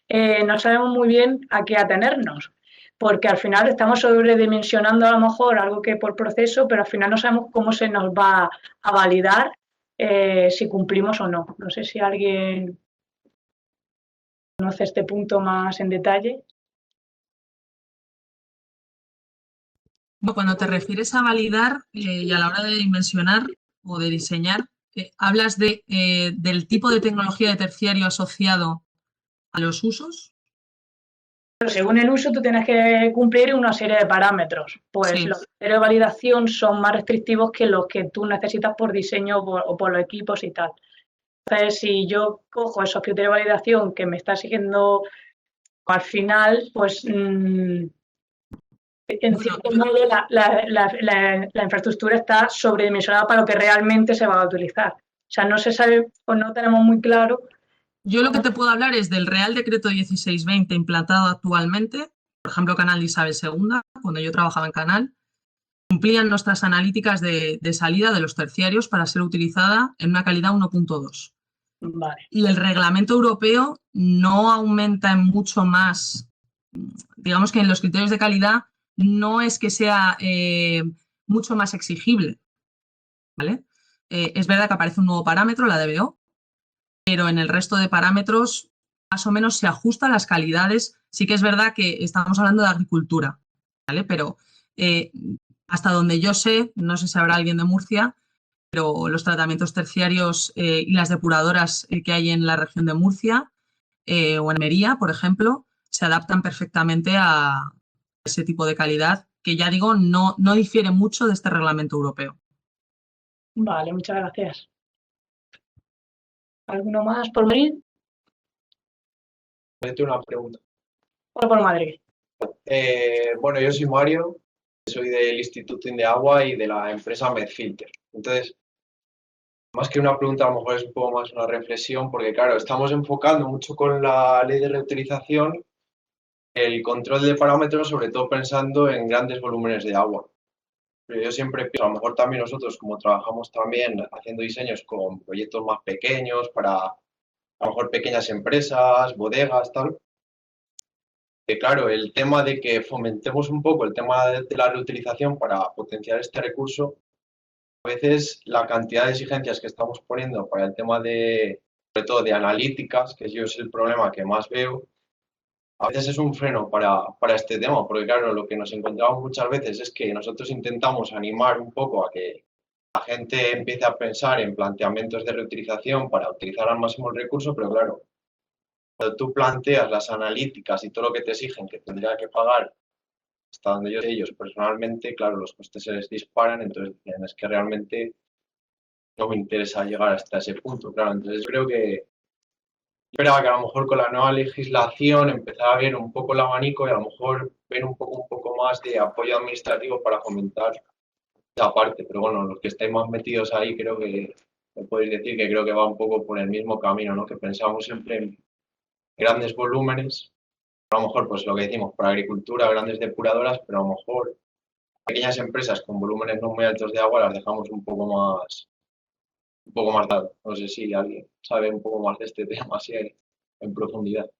no sabemos muy bien a qué atenernos, porque al final estamos sobredimensionando a lo mejor algo que por proceso, pero al final no sabemos cómo se nos va a validar si cumplimos o no. No sé si alguien conoce este punto más en detalle. Cuando te refieres a validar y a la hora de dimensionar o de diseñar, ¿hablas del tipo de tecnología de terciario asociado a los usos? Pero según el uso, tú tienes que cumplir una serie de parámetros. Pues Sí. los criterios de validación son más restrictivos que los que tú necesitas por diseño o por los equipos y tal. Entonces, si yo cojo esos criterios de validación que me está siguiendo al final, pues en cierto modo la infraestructura está sobredimensionada para lo que realmente se va a utilizar. O sea, no se sabe o no tenemos muy claro. Yo lo que te puedo hablar es del Real Decreto 1620 implantado actualmente, por ejemplo, Canal de Isabel II, cuando yo trabajaba en Canal, cumplían nuestras analíticas de salida de los terciarios para ser utilizada en una calidad 1.2. Vale. Y el reglamento europeo no aumenta en mucho más, digamos que en los criterios de calidad no es que sea mucho más exigible, ¿vale? Es verdad que aparece un nuevo parámetro, la DBO, pero en el resto de parámetros más o menos se ajustan las calidades. Sí que es verdad que estamos hablando de agricultura, ¿vale? Pero hasta donde yo sé, no sé si habrá alguien de Murcia, pero los tratamientos terciarios y las depuradoras que hay en la región de Murcia o en Almería, por ejemplo, se adaptan perfectamente a ese tipo de calidad que, ya digo, no difiere mucho de este reglamento europeo. Vale, muchas gracias. ¿Alguno más por Madrid? Una pregunta. Por Madrid. Bueno, yo soy Mario, soy del Instituto de Agua y de la empresa Medfilter. Entonces, más que una pregunta, a lo mejor es un poco más una reflexión, porque claro, estamos enfocando mucho con la ley de reutilización el control de parámetros, sobre todo pensando en grandes volúmenes de agua. Pero yo siempre pienso, a lo mejor también nosotros, como trabajamos también haciendo diseños con proyectos más pequeños, para a lo mejor pequeñas empresas, bodegas, tal, que claro, el tema de que fomentemos un poco el tema de la reutilización para potenciar este recurso, a veces la cantidad de exigencias que estamos poniendo para el tema de, sobre todo de analíticas, que yo es el problema que más veo, a veces es un freno para este tema, porque claro, lo que nos encontramos muchas veces es que nosotros intentamos animar un poco a que la gente empiece a pensar en planteamientos de reutilización para utilizar al máximo el recurso, pero claro, cuando tú planteas las analíticas y todo lo que te exigen que tendría que pagar, hasta donde yo sé ellos personalmente, claro, los costes se les disparan, entonces dicen, es que realmente no me interesa llegar hasta ese punto, claro, entonces yo creo que esperaba que a lo mejor con la nueva legislación empezara a ver un poco el abanico y a lo mejor ver un poco más de apoyo administrativo para fomentar esa parte, pero bueno, los que estáis más metidos ahí creo que me podéis decir que creo que va un poco por el mismo camino, ¿no? Que pensamos siempre en grandes volúmenes, a lo mejor pues lo que decimos, para agricultura, grandes depuradoras, pero a lo mejor pequeñas empresas con volúmenes no muy altos de agua las dejamos un poco más dado. No sé si alguien sabe un poco más de este tema así en profundidad.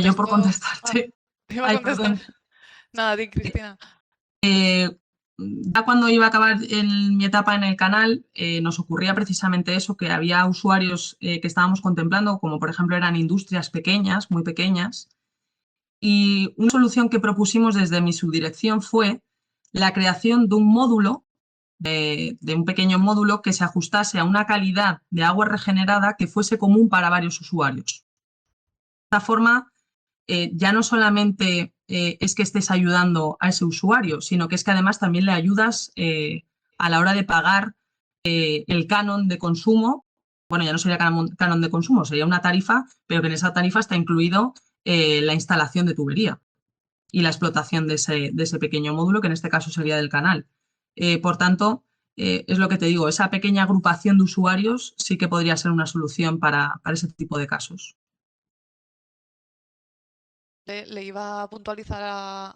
Yo por Esto- contestarte. Te iba a Ay, contestar. perdón. Nada, di, Cristina. Ya cuando iba a acabar mi etapa en el canal, nos ocurría precisamente eso, que había usuarios que estábamos contemplando, como por ejemplo eran industrias pequeñas, muy pequeñas, y una solución que propusimos desde mi subdirección fue la creación de un módulo, de un pequeño módulo que se ajustase a una calidad de agua regenerada que fuese común para varios usuarios. De esta forma, ya no solamente es que estés ayudando a ese usuario, sino que es que además también le ayudas a la hora de pagar el canon de consumo. Bueno, ya no sería canon de consumo, sería una tarifa, pero que en esa tarifa está incluido la instalación de tubería y la explotación de ese pequeño módulo, que en este caso sería del canal. Por tanto, es lo que te digo, esa pequeña agrupación de usuarios sí que podría ser una solución para ese tipo de casos. Le iba a puntualizar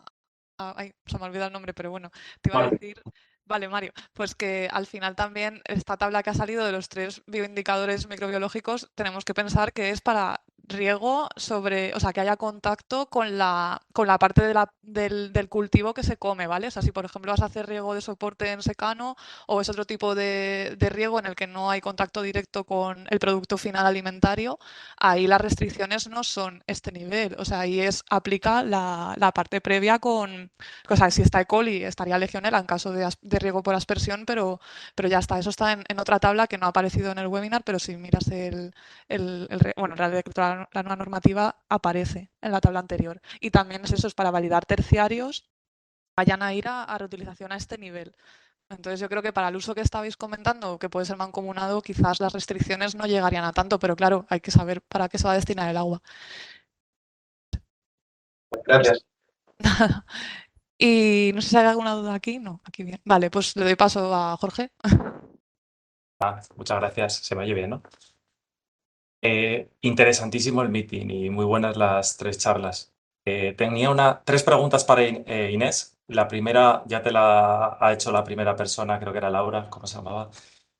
ay, se me ha olvidado el nombre, pero bueno, te iba a Mario. decir. Vale, Mario, pues que al final también esta tabla que ha salido de los 3 bioindicadores microbiológicos, tenemos que pensar que es para riego sobre, o sea, que haya contacto con la parte del cultivo que se come, ¿vale? O sea, si por ejemplo vas a hacer riego de soporte en secano o es otro tipo de riego en el que no hay contacto directo con el producto final alimentario, ahí las restricciones no son este nivel, o sea, ahí aplica la parte previa con, o sea, si está E. coli estaría Legionela en caso de riego por aspersión, pero ya está, eso está en otra tabla que no ha aparecido en el webinar, pero si miras bueno, la nueva normativa aparece en la tabla anterior. Y también es eso, es para validar terciarios, vayan a ir a reutilización a este nivel. Entonces yo creo que para el uso que estabais comentando, que puede ser mancomunado, quizás las restricciones no llegarían a tanto, pero claro, hay que saber para qué se va a destinar el agua. Gracias. Y no sé si hay alguna duda aquí. No, aquí bien. Vale, pues le doy paso a Jorge. Muchas gracias. Se me oye bien, ¿no? Interesantísimo el meeting y muy buenas las 3 charlas. Tenía 3 preguntas para Inés. La primera ya te la ha hecho la primera persona, creo que era Laura, ¿cómo se llamaba?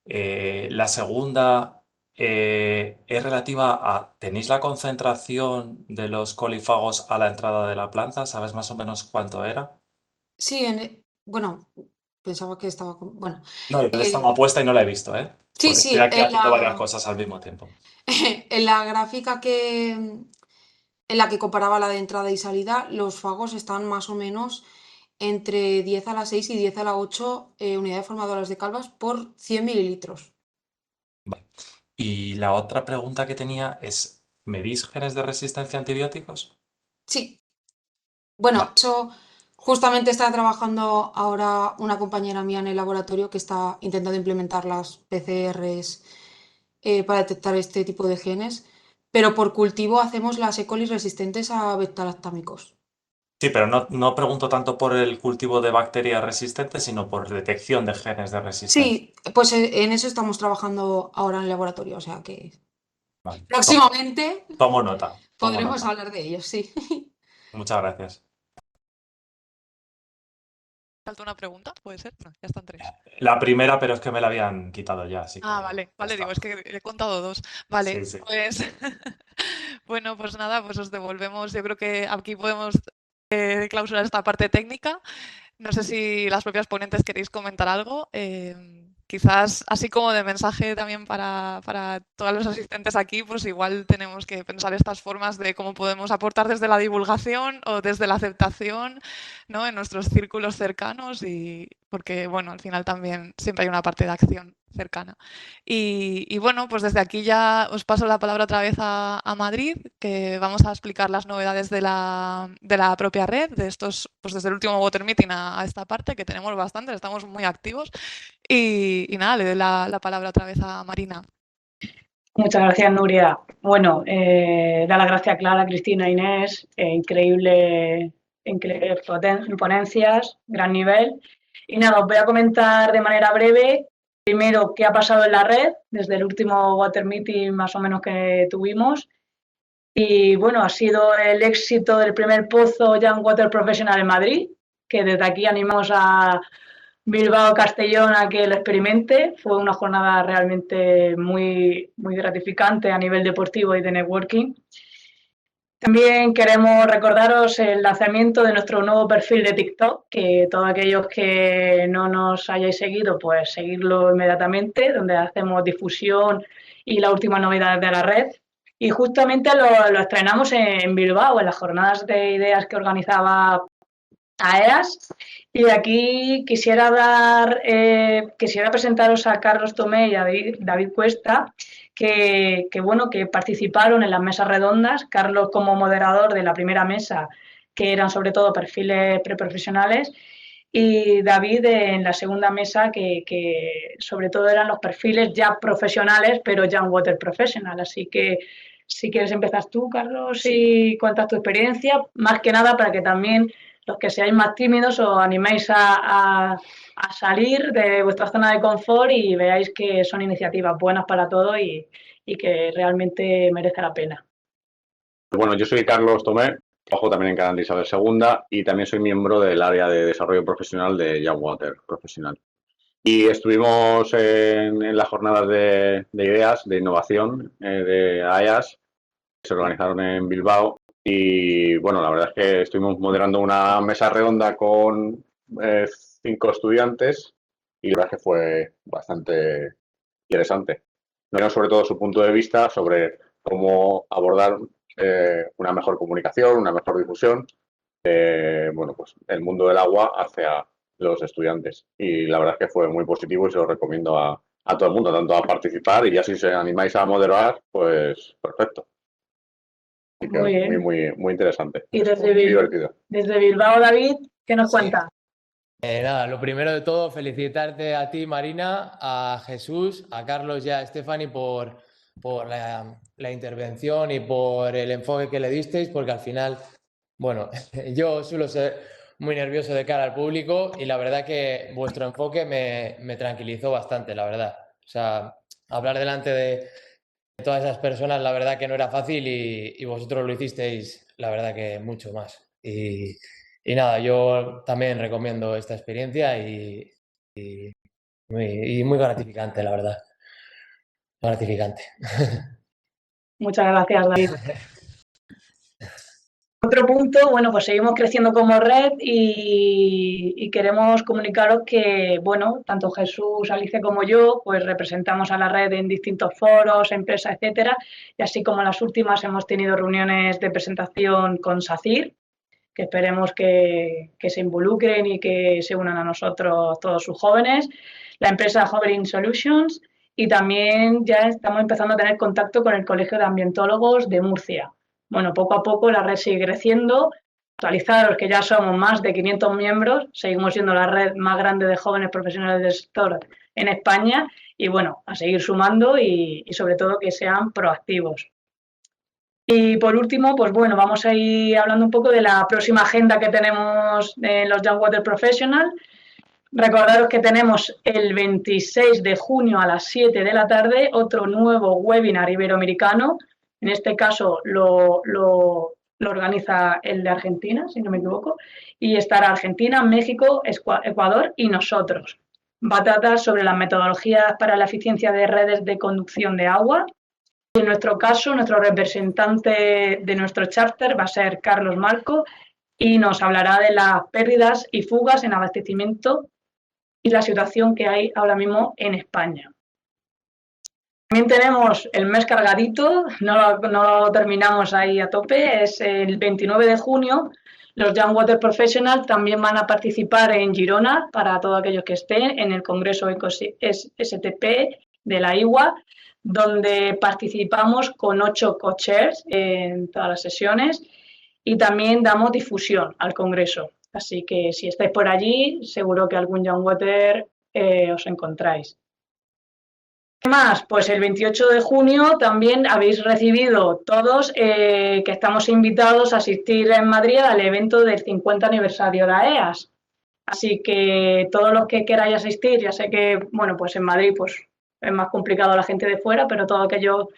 La segunda es relativa a, ¿tenéis la concentración de los colifagos a la entrada de la planta? ¿Sabes más o menos cuánto era? Sí, bueno, pensaba que estaba bueno. No, yo eh, estaba puesta y no la he visto, ¿eh? sí, Porque estoy sí, aquí haciendo varias cosas al mismo tiempo. en la gráfica en la que comparaba la de entrada y salida, los fagos están más o menos entre 10 a la 6 y 10 a la 8 unidades formadoras de calvas por 100 mililitros. Vale. Y la otra pregunta que tenía es, ¿medís genes de resistencia a antibióticos? Sí, bueno, Vale. eso justamente está trabajando ahora una compañera mía en el laboratorio que está intentando implementar las PCRs para detectar este tipo de genes, pero por cultivo hacemos las E. coli resistentes a beta-lactámicos. Sí, pero no pregunto tanto por el cultivo de bacterias resistentes, sino por detección de genes de resistencia. Sí, pues en eso estamos trabajando ahora en el laboratorio, o sea que Vale. próximamente Tomo nota. Tomo podremos nota. hablar de ellos, sí. Muchas gracias. ¿Falta una pregunta? ¿Puede ser? No, ya están 3. La primera, pero es que me la habían quitado ya, así que Vale, ya vale, está. digo, es que he contado 2. Vale, Sí, sí. pues bueno, pues nada, pues os devolvemos. Yo creo que aquí podemos clausurar esta parte técnica. No sé si las propias ponentes queréis comentar algo. Quizás así como de mensaje también para todos los asistentes aquí, pues igual tenemos que pensar estas formas de cómo podemos aportar desde la divulgación o desde la aceptación, ¿no? En nuestros círculos cercanos y porque, bueno, al final también siempre hay una parte de acción cercana. Y bueno, pues desde aquí ya os paso la palabra otra vez a Madrid, que vamos a explicar las novedades de la propia red, de estos, pues desde el último Water Meeting a esta parte, que tenemos bastantes, estamos muy activos. Y nada, le doy la palabra otra vez a Marina. Muchas gracias, Nuria. Bueno, da las gracias a Clara, Cristina, Inés, increíble ponencias, gran nivel. Y nada, os voy a comentar de manera breve, primero, qué ha pasado en la red desde el último Water Meeting más o menos que tuvimos. Y bueno, ha sido el éxito del primer pozo Young Water Professional en Madrid, que desde aquí animamos a Bilbao Castellón a que lo experimente. Fue una jornada realmente muy, muy gratificante a nivel deportivo y de networking. También queremos recordaros el lanzamiento de nuestro nuevo perfil de TikTok, que todos aquellos que no nos hayáis seguido, pues seguirlo inmediatamente, donde hacemos difusión y las últimas novedades de la red. Y justamente lo estrenamos en Bilbao, en las jornadas de ideas que organizaba AEAS. Y aquí quisiera presentaros a Carlos Tomé y a David Cuesta, que participaron en las mesas redondas. Carlos como moderador de la primera mesa, que eran sobre todo perfiles preprofesionales, y David en la segunda mesa, que sobre todo eran los perfiles ya profesionales, pero ya un water professional. Así que si quieres empezar tú, Carlos, y cuentas tu experiencia, más que nada para que también los que seáis más tímidos os animéis a salir de vuestra zona de confort y veáis que son iniciativas buenas para todos y que realmente merece la pena. Bueno, yo soy Carlos Tomé, trabajo también en Canal de Isabel II y también soy miembro del área de desarrollo profesional de Young Water Profesional. Y estuvimos en las jornadas de ideas, de innovación de AEAS, que se organizaron en Bilbao. Y bueno, la verdad es que estuvimos moderando una mesa redonda con 5 estudiantes y la verdad es que fue bastante interesante. Nos dieron sobre todo su punto de vista sobre cómo abordar una mejor comunicación, una mejor difusión, pues el mundo del agua hacia los estudiantes. Y la verdad es que fue muy positivo y se lo recomiendo a todo el mundo, tanto a participar y ya si se animáis a moderar, pues perfecto. Muy bien. Muy interesante. Y muy divertido. Desde Bilbao, David, ¿qué nos cuenta? Nada, lo primero de todo, felicitarte a ti, Marina, a Jesús, a Carlos y a Estefani por la intervención y por el enfoque que le disteis, porque al final, bueno, yo suelo ser muy nervioso de cara al público y la verdad que vuestro enfoque me tranquilizó bastante, la verdad. O sea, hablar delante de todas esas personas, la verdad que no era fácil y vosotros lo hicisteis, la verdad que mucho más. Y nada, yo también recomiendo esta experiencia y muy gratificante, la verdad. Gratificante. Muchas gracias, David. Otro punto, bueno, pues seguimos creciendo como red y queremos comunicaros que, bueno, tanto Jesús, Alicia como yo, pues representamos a la red en distintos foros, empresas, etcétera, y así como en las últimas hemos tenido reuniones de presentación con SACIR, que esperemos que se involucren y que se unan a nosotros todos sus jóvenes, la empresa Hovering Solutions, y también ya estamos empezando a tener contacto con el Colegio de Ambientólogos de Murcia. Bueno, poco a poco la red sigue creciendo. Actualizaros que ya somos más de 500 miembros, seguimos siendo la red más grande de jóvenes profesionales del sector en España y bueno, a seguir sumando y sobre todo que sean proactivos. Y por último, pues bueno, vamos a ir hablando un poco de la próxima agenda que tenemos en los Young Water Professional. Recordaros que tenemos el 26 de junio a las 7 de la tarde otro nuevo webinar iberoamericano. En este caso lo organiza el de Argentina, si no me equivoco, y estará Argentina, México, Ecuador y nosotros. Va a tratar sobre las metodologías para la eficiencia de redes de conducción de agua. En nuestro caso, nuestro representante de nuestro charter va a ser Carlos Marco y nos hablará de las pérdidas y fugas en abastecimiento y la situación que hay ahora mismo en España. También tenemos el mes cargadito, no lo terminamos ahí a tope, es el 29 de junio. Los Young Water Professional también van a participar en Girona, para todos aquellos que estén, en el Congreso STP de la IWA, donde participamos con 8 co-chairs en todas las sesiones y también damos difusión al Congreso. Así que si estáis por allí, seguro que algún Young Water os encontráis. ¿Qué más? Pues el 28 de junio también habéis recibido todos que estamos invitados a asistir en Madrid al evento del 50 aniversario de AEAS. Así que todos los que queráis asistir, ya sé que, bueno, pues en Madrid pues es más complicado la gente de fuera, pero todos aquellos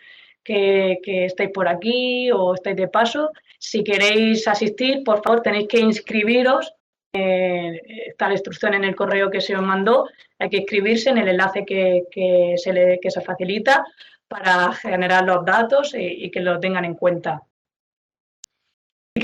que estáis por aquí o estáis de paso, si queréis asistir, por favor, tenéis que inscribiros. Está la instrucción en el correo que se os mandó, hay que inscribirse en el enlace que se facilita para generar los datos y que lo tengan en cuenta.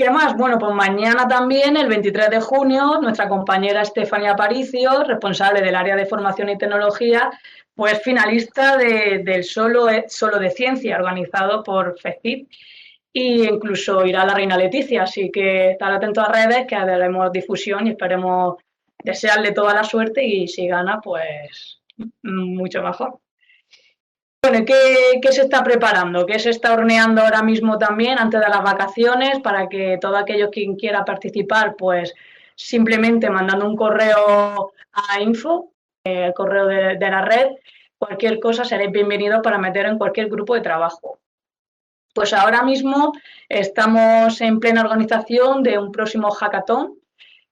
qué más? Bueno, pues mañana también, el 23 de junio, nuestra compañera Estefanía Aparicio, responsable del área de formación y tecnología, pues finalista del Solo de Ciencia, organizado por FECIT, y incluso irá la reina Leticia, así que estar atentos a redes, que haremos difusión y esperemos desearle toda la suerte y si gana, pues mucho mejor. Bueno, ¿qué se está preparando? ¿Qué se está horneando ahora mismo también antes de las vacaciones para que todo aquello quien quiera participar, pues simplemente mandando un correo a info, el correo de la red, cualquier cosa seréis bienvenidos para meter en cualquier grupo de trabajo. Pues ahora mismo estamos en plena organización de un próximo hackathon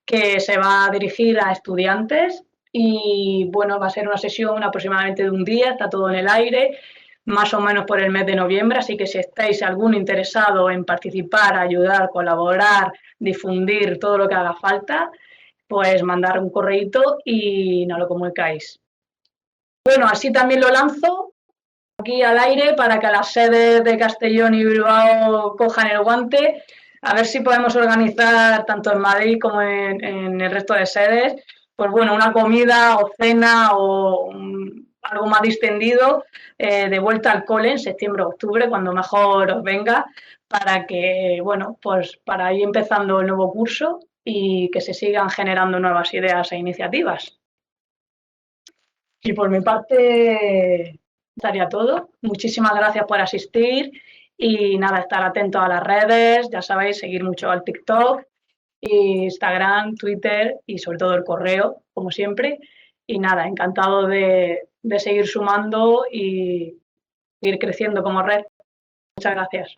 que se va a dirigir a estudiantes y bueno, va a ser una sesión aproximadamente de un día, está todo en el aire, más o menos por el mes de noviembre, así que si estáis alguno interesado en participar, ayudar, colaborar, difundir todo lo que haga falta, pues mandar un correíto y nos lo comunicáis. Bueno, así también lo lanzo aquí al aire para que las sedes de Castellón y Bilbao cojan el guante, a ver si podemos organizar tanto en Madrid como en el resto de sedes, pues bueno, una comida o cena o algo más distendido de vuelta al cole en septiembre o octubre, cuando mejor os venga, para que, bueno, pues para ir empezando el nuevo curso y que se sigan generando nuevas ideas e iniciativas. Y por mi parte estaría todo. Muchísimas gracias por asistir y nada, estar atentos a las redes, ya sabéis, seguir mucho al TikTok, Instagram, Twitter y sobre todo el correo, como siempre. Y nada, encantado de seguir sumando y seguir creciendo como red. Muchas gracias.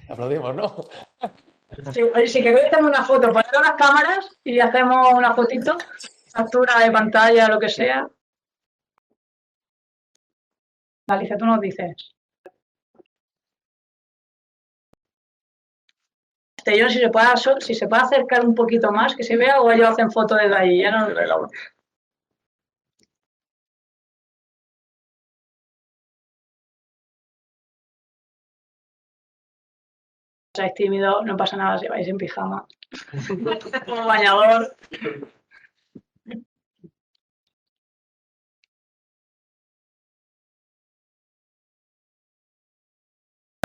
Aplaudimos, ¿no? Si queréis hacerme una foto, poned las cámaras y hacemos una fotito, captura de pantalla, lo que sea. Alicia, tú nos dices. Yo si se puede acercar un poquito más, que se vea, o ellos hacen fotos desde ahí. Ya no... Si seáis tímidos, no pasa nada si vais en pijama. Como bañador.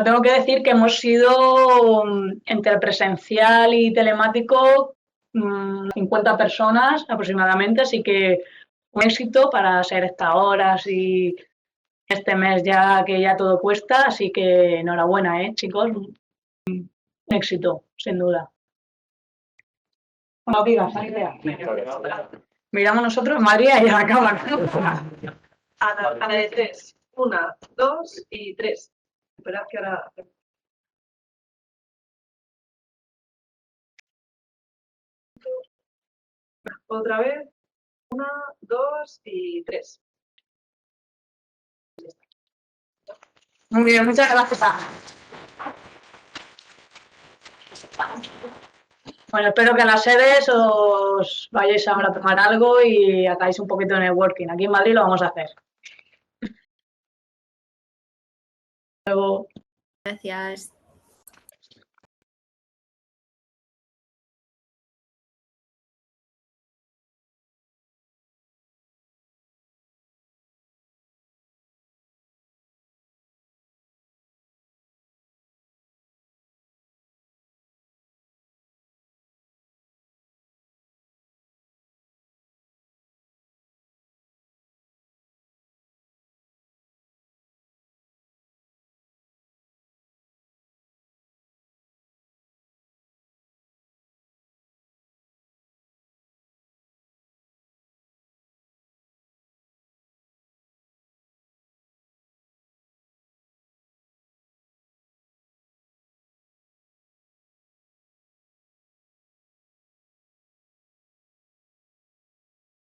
Tengo que decir que hemos sido entre presencial y telemático 50 personas aproximadamente, así que un éxito para ser estas horas y este mes ya que ya todo cuesta, así que enhorabuena, chicos, un éxito, sin duda. No digas, idea. Miramos nosotros, María, y a la cámara. A la de 3. 1, 2 y 3. Esperad que ahora... Otra vez. 1, 2 y 3. Muy bien, muchas gracias. Bueno, espero que a las sedes os vayáis ahora a tomar algo y hagáis un poquito de networking. Aquí en Madrid lo vamos a hacer. Gracias.